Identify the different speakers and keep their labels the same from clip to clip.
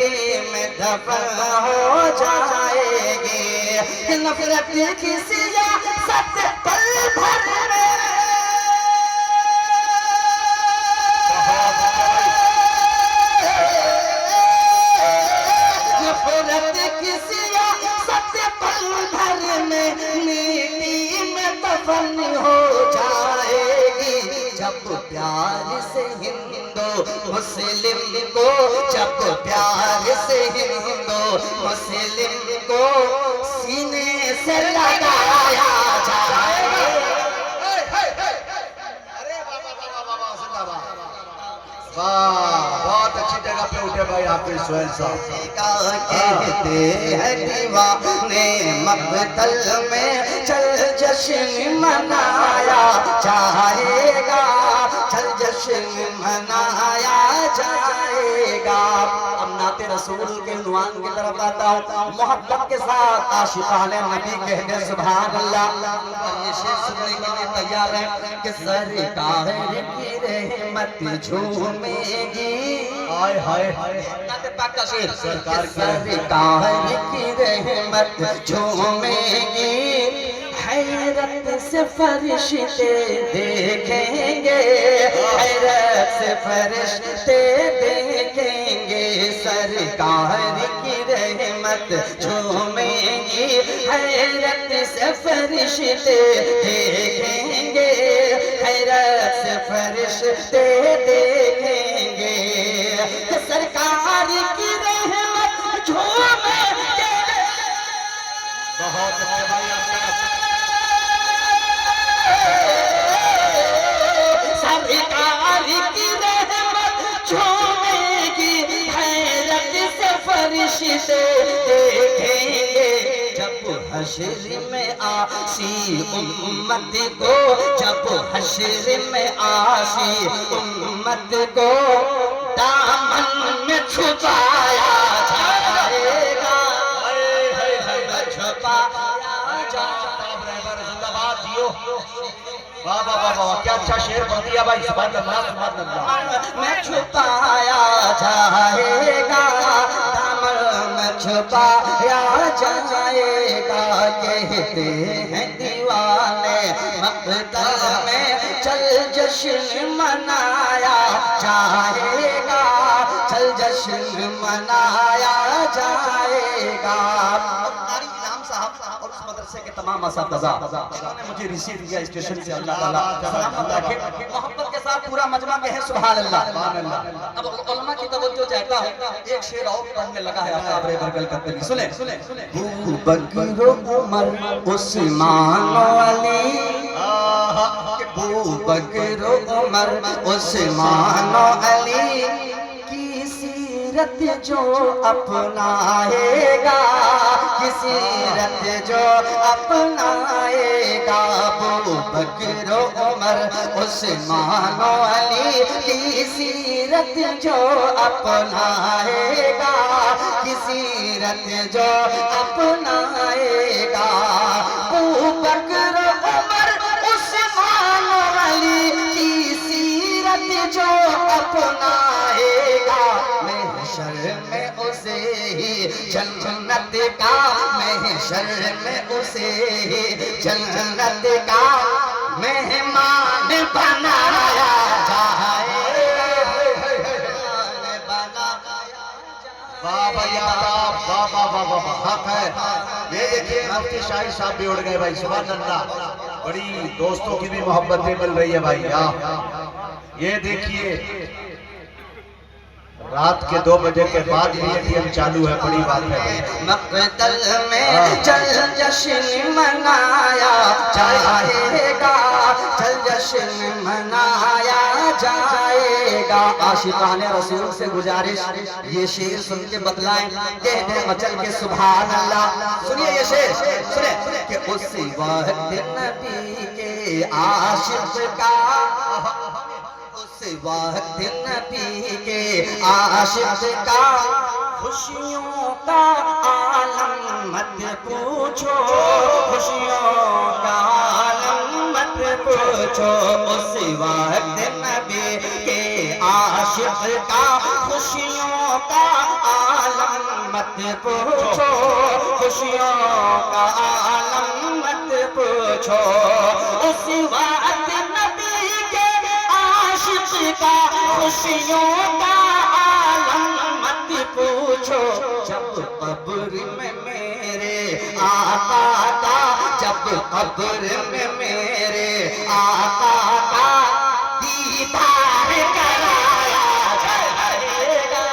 Speaker 1: مٹی میں دفن ہو جائے گی نفرت کی سیاست پل بھر میں نفرت کی سیاست پل بھر میں مٹی میں دفن ہو جائے گی جب پیار سے ہندو مسلم کو جب پیار سے ہندو مسلم کو سینے سے لگایا جائے
Speaker 2: بہت اچھی جگہ پہ اٹھے بھائی حافظ سہیل صاحب
Speaker 1: کہتے ہیں دیوانے مقتل میں چل جشن منایا جائے گا چل جشن منایا جائے گا اب نعت رسول کے عنوان کی طرف آتا ہوں محبت کے ساتھ عاشقان نبی کہتے سبحان اللہ یہ شعر سننے کے لیے تیار ہے کہ سرکار کی رحمت جھومے گی
Speaker 2: ہائے ہائے
Speaker 1: نعت پاک کا شعر سرکار کی رحمت جھومے گی حیرت سے فرشتے دیکھیں گے حیرت سے فرشتے دیکھیں گے سرکار کی رحمت جھومیں گی حیرت سے فرشتے دیکھیں گے حیرت سے فرشتے دیکھیں گے سرکار کی رحمت جھومیں گے
Speaker 2: بہت اچھے بھائی
Speaker 1: سرکار کی رحمت جھومے گی حیرت سے فرشتے دیکھیں گے جب حشر میں آسی امت کو جب حشر میں آسی امت کو دامن میں چھپایا جائے گا چھپایا جائے گا
Speaker 2: واہ واہ واہ واہ کیا اچھا شعر پڑھ دیا بھائی سبحان اللہ سبحان اللہ
Speaker 1: میں چھپایا جائے گا دامن میں چھپایا جائے گا کہتے ہیں دیوانے مقتل میں چل جشن منایا جائے گا چل جشن منایا جائے گا قاری انعام صاحب اور اس مدرسے کے تمام اساتذہ انہوں نے مجھے ریسیو کیا اسٹیشن سے اللہ تعالیٰ سلامت رکھے محبت کے ساتھ پورا مجمع کہے سبحان اللہ اب علماء کی توجہ چاہتا ہوں ایک شعر اور پڑھنے لگا ہے آپ ابرے برگل کرتے بھی سنیں ابو بکر و عمر عثمان و علی ابو بکر و عمر عثمان و علی کی سیرت جو اپنائے گا کسی سیرت جو اپنائے گا ابو بکر و عمر عثمان و علی کی سیرت جو اپنائے گا کی سیرت جو اپنائے گا ابو بکر و عمر عثمان و علی کی سیرت جو اپنائے گا محشر میں اسے ہی جنت کا محشر میں اسے ہی جنت کا مہمان بنایا جائے
Speaker 2: واہ بھائی آداب واہ واہ واہ واہ حق ہے یہ دیکھیے مفتی شاہی صاحب بھی اڑ گئے بھائی سبحان اللہ بڑی دوستوں کی بھی محبتیں مل رہی ہے بھائی یہ دیکھیے رات کے 2 بجے کے بعد بھی ATM چالو ہے بڑی بات ہے
Speaker 1: مقتل میں چل جشن منایا جائے گا چل جشن منایا جائے گا عاشقان رسول سے گزارش یہ شعر سن کے بتلائیں کہتے مچل کے سبحان اللہ سنیے یہ شعر سنیں کہ اس وقت نبی کے عاشق کا اس وقت نبی کے عاشق کا خوشیوں کا عالم مت پوچھو خوشیوں کا عالم مت پوچھو اس وقت نبی کے عاشق کا خوشیوں کا عالم مت پوچھو، خوشیوں کا عالم مت پوچھو، اس وقت نبی کے عاشق کا خوشیوں کا عالم مت پوچھو، جب قبر میں میرے آقا کا، جب قبر میں میرے آقا کا دیدار کرایا جائے گا۔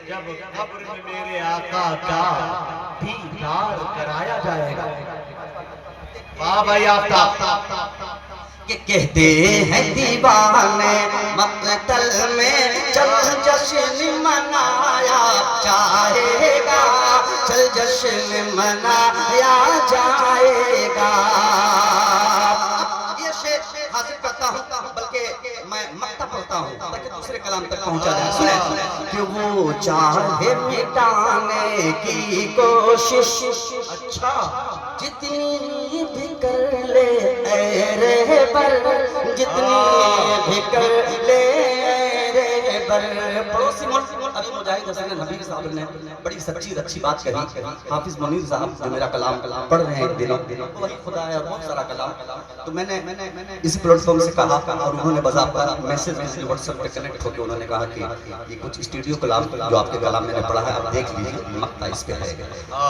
Speaker 2: جب قبر میں میرے آقا کا دیدار کرایا جائے گا۔ واہ بھائی آفتاب،
Speaker 1: کہ کہتے ہیں دیوانے مقتل میں چل جشن منایا جائے گا، چل جشن منایا جائے گا۔ یہ شعر حاصل کرتا ہوں، بلکہ میں مقطع پڑھتا ہوں تاکہ دوسرے کلام تک پہنچا جائے۔ سنیں کہ وہ چاہے مٹانے کی کوشش، اچھا جتنی بھی کر لے اے رہبر، جتنی بھی کر لے اے رہبر۔ پڑوسی ملک ابھی مجاہد حسین حبیب صاحب نے بڑی سچی اچھی بات کہی۔ حافظ منیر صاحب جو میرا کلام پڑھ رہے ہیں ایک دنوں، وہی خدا ہے اور بہت سارا کلام، تو میں نے اسی پلیٹ فارم سے کہا اور انہوں نے باضابطہ میسج میں واٹس ایپ پہ کنیکٹ ہو کے انہوں نے کہا کہ یہ کچھ اسٹوڈیو کلام جو آپ کے کلام میں نے پڑھا ہے آپ دیکھ لیجیے، مقطع اس پہ ہے۔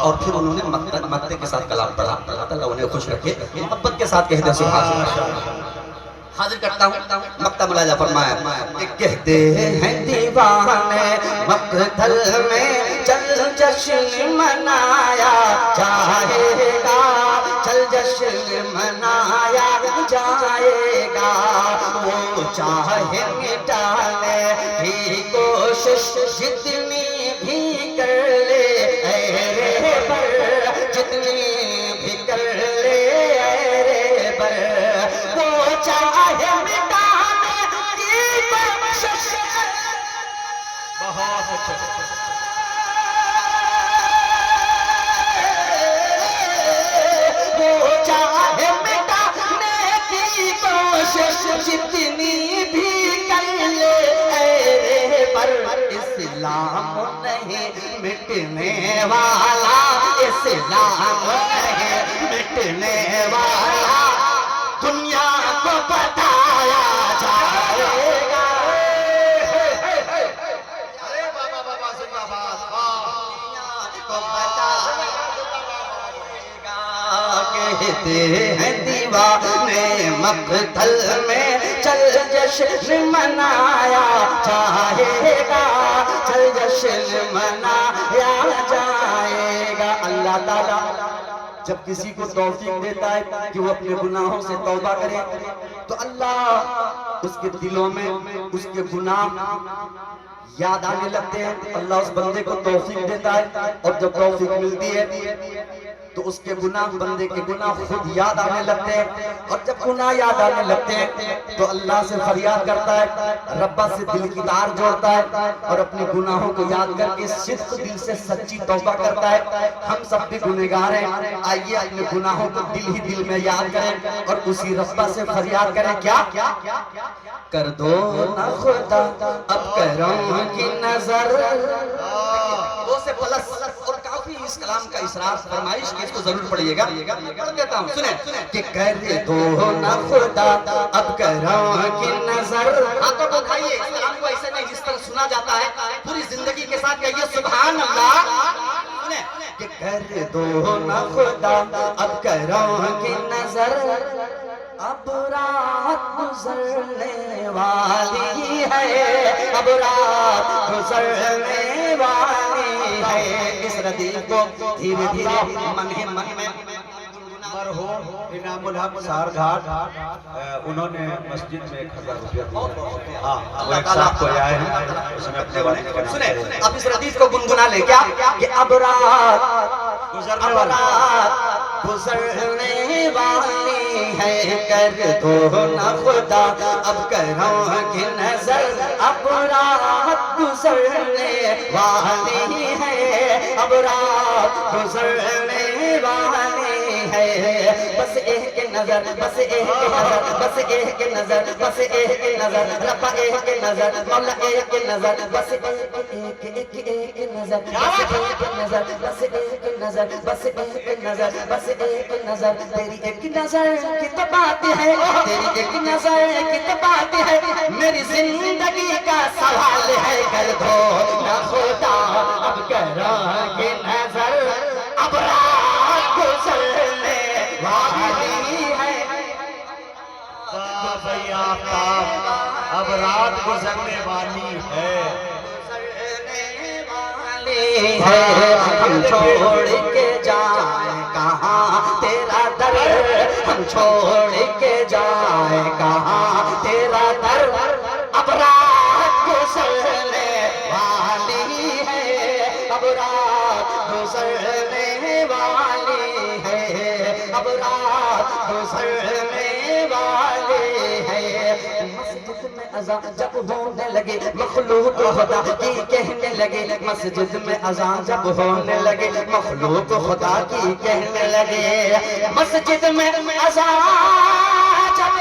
Speaker 1: اور پھر انہوں نے مقطع کے ساتھ کلام پڑھا۔ اللہ انہیں خوش رکھے، محبت کے ساتھ کہتے ہیں سبحان اللہ۔ حاضر کرتا ہوں مقطع ملاحظہ فرمایا کہ کہتے ہیں دیوانے مقتل میں چل جشن منایا جائے گا، چل جشن منایا جائے گا، وہ چاہے مٹانے کی کوشش جتنی بھی کر لے اے رہبر، جتنی بھی کر لے اے رہبر، وہ چاہے مٹانے کی کوشش،
Speaker 2: بہت اچھا،
Speaker 1: وہ چاہے مٹانے کی کوشش جتنی بھی کر لے اے رہبر، اسلام نہیں مٹنے والا، اسلام نہیں مٹنے والا، دنیا کو بتایا جائے گا۔
Speaker 2: ارے بابا بابا زندہ باد،
Speaker 1: کو بتایا گا۔ کہتے ہیں دیوانے مقتل میں چل جشن منایا جائے گا، چل جشن منایا جائے گا۔ اللہ تعالیٰ جب کسی کو توفیق دیتا ہے کہ وہ اپنے گناہوں سے توبہ کرے تو اللہ اس کے دلوں میں اس کے گناہ یاد آنے لگتے ہیں۔ اللہ اس بندے کو توفیق دیتا ہے اور جب توفیق ملتی ہے تو اس کے گناہ، بندے کے گناہ خود یاد آنے لگتے ہیں، اور جب گناہ یاد آنے لگتے ہیں تو اللہ سے فریاد کرتا ہے، ربا سے دل کی تار جوڑتا ہے اور اپنے گناہوں کو یاد کر کے صدق دل سے سچی توبہ کرتا ہے۔ ہم سب بھی گنہگار ہیں، آئیے اپنے گناہوں کو دل ہی دل میں یاد کریں اور اسی ربا سے فریاد کریں، کیا کر دو نا خدا اب کرم کی نظر۔ دو سے پلس اور کافی اس کلام کا اسرار فرمائش کی، اس کو ضرور پڑھیے گا، پڑھ دیتا ہوں سنیں کہ کر دو نا خدا اب کرم کی نظر۔ ہاتھوں کو اٹھائیے، اس کلام کو ایسے نہیں جس طرح سنا جاتا ہے، پوری زندگی کے ساتھ کہیے سبحان اللہ۔ سنیں کہ کر دو نا خدا اب کرم کی نظر، اب رات گزرنے والی ہے، اب رات گزرنے والی ہے۔ اس ردیف کو دھیرے دھیرے من ہی من میں
Speaker 2: مرحوم انعام الحق سار گھاٹ انہوں نے مسجد میں 1000 روپیہ دیا۔ ہاں وہ ایک صاحب کو آئے ہیں، اس نے اپنے والد کا نام
Speaker 1: سنیں اب اس ردیف کو گنگنا لے کیا کہ اب رات گزرنے والی ہے، کر دو نا خدا اب کرم کی نظر، اب رات گزرنے والی ہے، اب رات گزرنے والی ہے بس ایک نظر بس ایک نظر بس ایک نظر بس ایک نظر ربا ایک نظر مولا ایک نظر بس ایک نظر بس ایک نظر بس ایک نظر بس ایک نظر بس ایک نظر تیری ایک نظر کی تو بات ہے تیری ایک نظر کی تو بات ہے میری زندگی کا سوال ہے کر دو نہ خدا اب کرو کہ نظر اب رات گزرنے والی ہے
Speaker 2: بھائی آفتاب اب رات گزرنے والی ہے
Speaker 1: ہم چھوڑ کے جائیں کہاں تیرا در ہم چھوڑ کے جائیں کہاں تیرا در اب رات گزرنے والی ہے اب رات گزرنے والی ہے اب رات گزرنے والی ہے مسجد میں اذان جب ہونے لگے مخلوق خدا کی کہنے لگے مسجد میں اذان جب ہونے لگے مخلوق خدا کی کہنے لگے مسجد میں اذان جب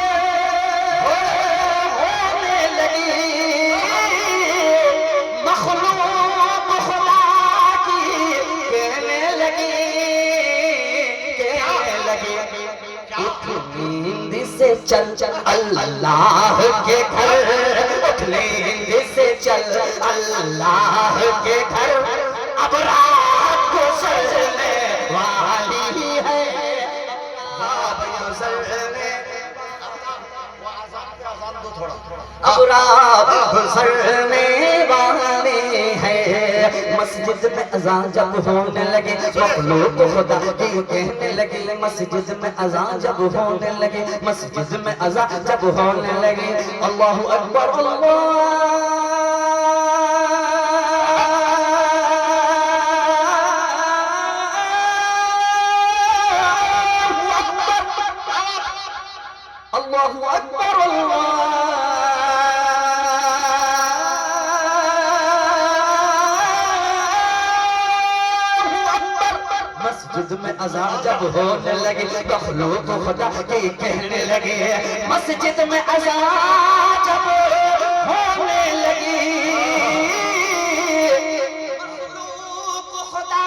Speaker 1: ہونے لگی مخلوق خدا کی کہنے لگی اٹھ نیند سے چل اللہ کے گھر اٹھ نیند سے چل اللہ کے گھر اب رات گزرنے والی ہے اب رات گزرنے والی ہے مسجد میں اذان جب ہونے لگے مخلوق خدا کی کہنے لگے مسجد میں اذان جب ہونے لگے مسجد میں اذان جب ہونے لگے اللہ اکبر اللہ اکبر مسجد میں اذان جب ہونے لگے مخلوق خدا کی کہنے لگے مسجد میں اذان جب ہونے لگی مخلوق خدا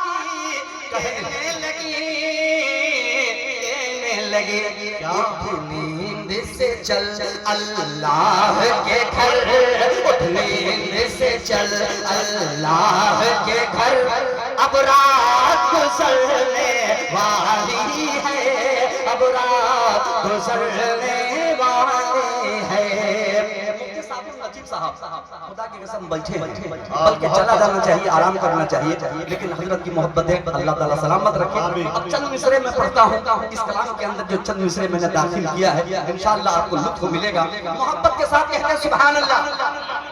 Speaker 1: کی کہنے لگی اٹھ نیند سے چل اللہ کے گھر اٹھ نیند سے چل اللہ کے گھر اب رات گزرنے والی ہے اب رات گزرنے والی ہے خدا کی قسم بیٹھے بلکہ چلا جانا چاہیے آرام کرنا چاہیے لیکن حضرت کی محبت ہے اللہ تعالیٰ سلامت رکھے اب چند مصرے میں پڑھتا ہوں اس کلام کے اندر جو چند مصرے میں نے داخل کیا ہے انشاءاللہ آپ کو لطف ملے گا محبت کے ساتھ کہتے ہیں سبحان اللہ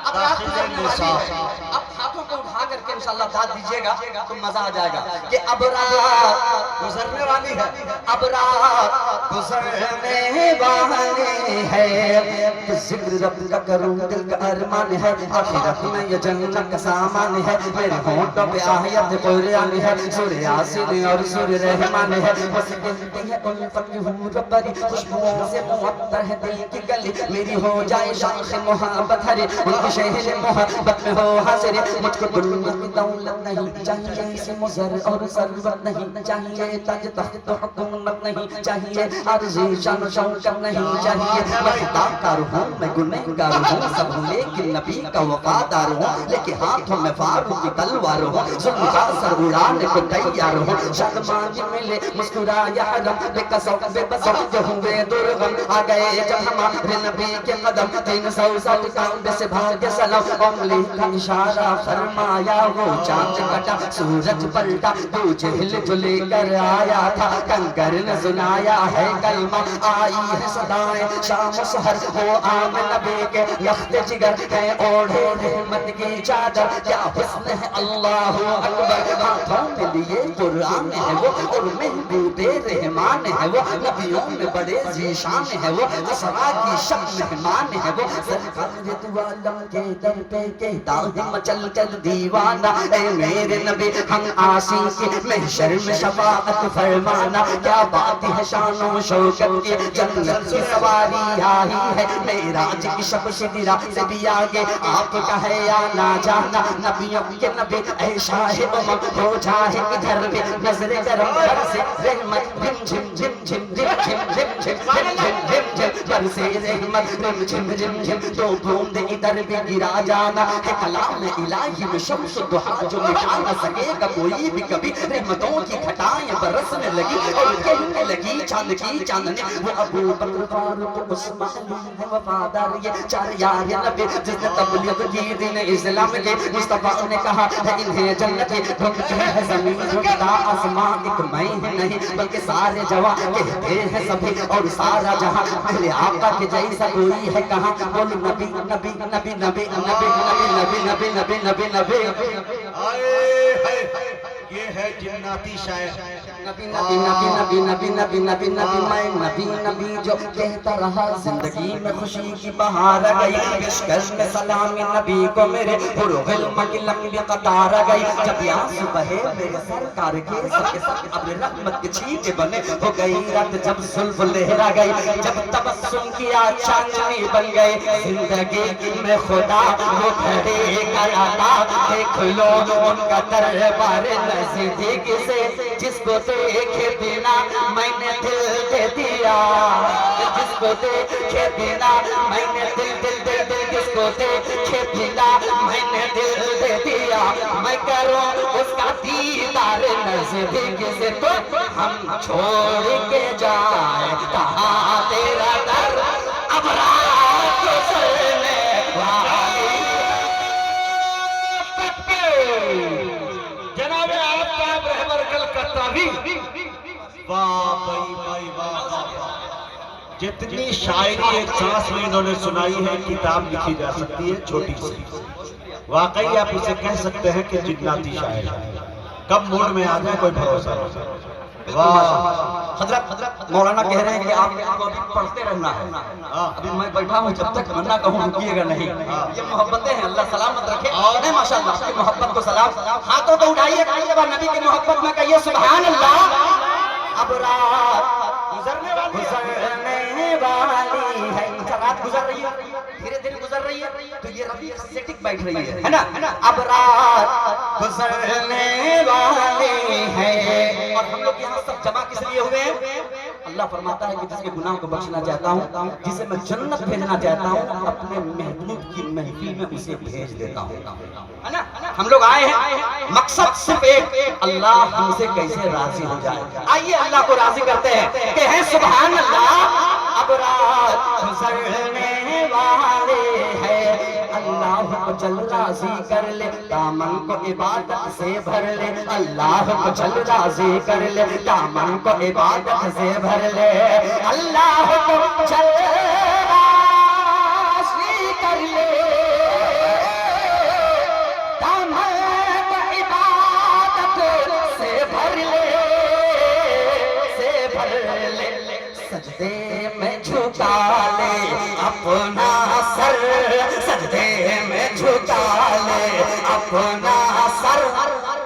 Speaker 1: اب رات گزرنے والی ہے اب ہاتھوں کو اٹھا کر کے انشاءاللہ داد دیجئے گا تو مزہ آ جائے گا کہ اب رات گزرنے والی ہے اب رات گزرنے والی ہے ذکر رب کا کروں دل کا ارمان ہے آخرت میں یہ جنت کا سامان ہے میرے ہونٹوں پہ آیت قرآن ہے سورہ یاسین اور سورہ رحمان ہے بس کہتے ہیں الفت حور بری خوشبوؤں سے معطر ہے دل کی گلی میری ہو جائے شاخ محبت ہری ان کی شہر محبت میں ہو حاضر مجھ کو دنیا کی دولت نہیں چاہیے اسے مزر اور ثروت نہیں چاہیے تاج تخت حکومت نہیں چاہیے عرضی شان و شوکت نہیں چاہیے میں خطا کار ہوں میں گنہگار ہوں سب ہوں لیکن نبی کا وفادار ہوں لیکن ہاتھوں میں فاروق کی تلوار ہوں ظلم کا سر اڑانے کو تیار ہوں شادمانی ملے مسکرایا حرم بے قصو بے بسو جو ہوئے درغم آ گئے جب ہمارے نبی کے قدم 360 کعبے سے بھاگے سلام انگلی کا اشارہ فرمایا وہ چاند کٹا سورج پلٹا تو جہل جو لے کر آیا تھا کنگر نے سنایا ہے کلمہ آئی ہے صدائیں شام و سحر ہو عام نبی کے یخت جگر ہے اوڑھے رحمت کی چادر کیا حسن ہے اللہ اکبر ہاتھوں میں لیے قرآن ہے وہ اور محبوب رحمان ہے وہ نبیوں میں بڑے ذیشان ہے وہ اسرا کی شب مہمان ہے وہ سرکار دو عالم کے در پہ کہتا ہے مچل کر دیوار دیوانہ اے میرے نبی ہم آسین کی محشر میں شفاعت فرمانا کیا بات ہے شان و شوکت کی جنت کی سواری آئی ہے معراج کی شب شدرا سے بھی آگے آپ کا ہے یا نہ جانا نبیوں کے نبی اے شاہ امم ہو جائے ادھر بھی نظر کرم پر سے رحمت جھم جھم جھم جھم جھم جھم جھم جھم جھم جھم پر سے رحمت جھم جھم جھم تو بوند ادھر بھی گرا جانا ہے کلام الہی میں شمس دہا جو مٹا نہ سکے گا کوئی بھی کبھی رحمتوں کی گھٹائیں برسنے لگی اور کہنے لگی چاند کی چاندنی وہ ابو بکر فاروق عثمان ہے وفادار یہ چار یار نبی جس نے تبلیغ کی دین اسلام کے مصطفیٰ نے کہا ہے انہیں جنت ڈھونڈتی ہے زمین ڈھونڈتا آسمان ایک میں ہے نہیں بلکہ سارے جوان کہتے ہیں سبھی اور سارا جہاں میرے آقا کے جیسا کوئی ہے کہاں بول نبی نبی نبی نبی نبی نبی نبی نبی نبی نبی
Speaker 2: یہ ہے جناتی شاعر
Speaker 1: نبی نبی نبی نبی نبی نبی نبی نبی میں نبی نبی جو کہتا رہا زندگی میں خوشی کی بہار گئی پیشکش میں سلامی نبی کو میرے حروف علم کی لمبی قطار گئی جب یہاں صبح میرے سرکار کے سر اب رحمت کے چھینٹے بنے ہو گئی رات جب زلف لہرا گئی جب تبسم کیا چاندنی بن گئی زندگی میں خدا وہ کھڑے کراتا دیکھ لو ان کا دربار نزدیک سے جس کو دیکھے بنا میں نے دل دے دیا جس کو دیکھے بنا میں نے دل دل دل دل جس کو دیکھے بنا میں نے دل دے دیا میں کروں اس کا دیدار نزدیک سے تو ہم چھوڑ کے جائیں کہاں تیرا در اب رات گزرنے والی
Speaker 2: جناب آفتاب رہبر کلکتاوی واہ بھائی بھائی واہ جتنی شاعری ایک سانس میں انہوں نے سنائی ہے کتاب لکھی جا سکتی ہے چھوٹی سی واقعی آپ اسے کہہ سکتے ہیں کہ جناتی شاعر کب موڈ میں آ جائے کوئی بھروسہ نہیں واہ
Speaker 1: حضرت مولانا کہہ رہے ہیں کہ آپ کو ابھی پڑھتے رہنا ہے ابھی میں بیٹھا ہوں جب تک منع کہوں رکیے گا نہیں یہ محبتیں ہیں اللہ سلامت رکھے نہیں ماشاءاللہ آپ کی محبت کو سلام ہاتھوں کو اٹھائیے نبی کی محبت میں کہیے سبحان اللہ اب رات گزرنے والی ہے رات گزر رہی ہے دھیرے دھیرے گزر رہی ہے تو یہ ربیع سیٹک بیٹھ رہی ہے نا اب رات گزرنے والی ہے اور ہم لوگ یہاں سب جمع کس لیے ہوئے ہیں اللہ فرماتا ہے کہ جس کے گناہ کو بخشنا چاہتا ہوں جسے میں جنت بھیجنا چاہتا ہوں اپنے محبوب کی محفل میں اسے بھیج دیتا ہوں ہم لوگ آئے ہیں مقصد صرف ایک اللہ ہم سے کیسے راضی ہو جائے آئیے اللہ کو راضی کرتے ہیں کہ ہیں سبحان اللہ اب رات گزرنے والے ہے اللہ کو چل راضی کر لے دامن کو عبادت سے بھر لے اللہ کو چل راضی کر لے دامن کو عبادت سے بھر لے اللہ کو چل راضی کر لے دامن کو عبادت سے بھر لے سجدے میں جھکا لے اپنا سر سجدے میں جھکا لے اپنا سر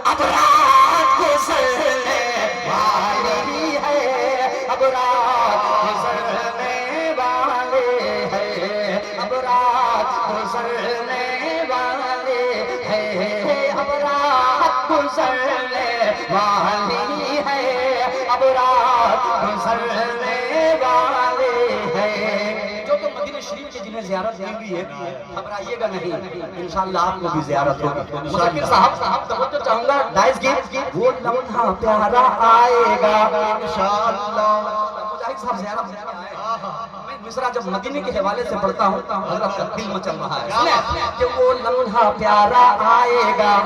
Speaker 1: اب رات گزرنے والی ہے اب رات گزرنے والے ہے اب رات گزرنے والے ہے اب رات گزرنے والی ہے اب رات گزرنے والے ہیں جو تو مدینہ شریف کے جنہیں زیارت نہیں ہوئی ہے گھبرائیے گا نہیں انشاءاللہ آپ کو بھی زیارت ہوگی مذکر صاحب توجہ چاہوں گا دائز کی وہ لمحہ پیارا آئے گا انشاءاللہ مجاہد صاحب زیارت میں مصرع جب مدینے کے حوالے سے پڑھتا ہوں حضرت کا دل مچل رہا ہے کہ وہ لمحہ پیارا آئے گا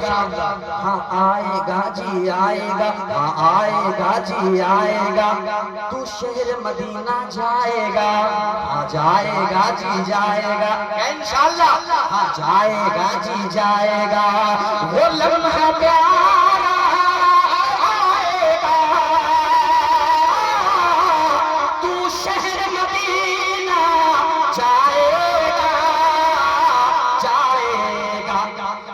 Speaker 1: ہاں آئے گا جی آئے گا ہاں آئے گا جی آئے گا تو شہر مدینہ جائے گا ہاں جائے گا جی جائے گا انشاءاللہ ہاں جائے گا جی جائے گا وہ لمحہ پیارا آئے گا تو شہر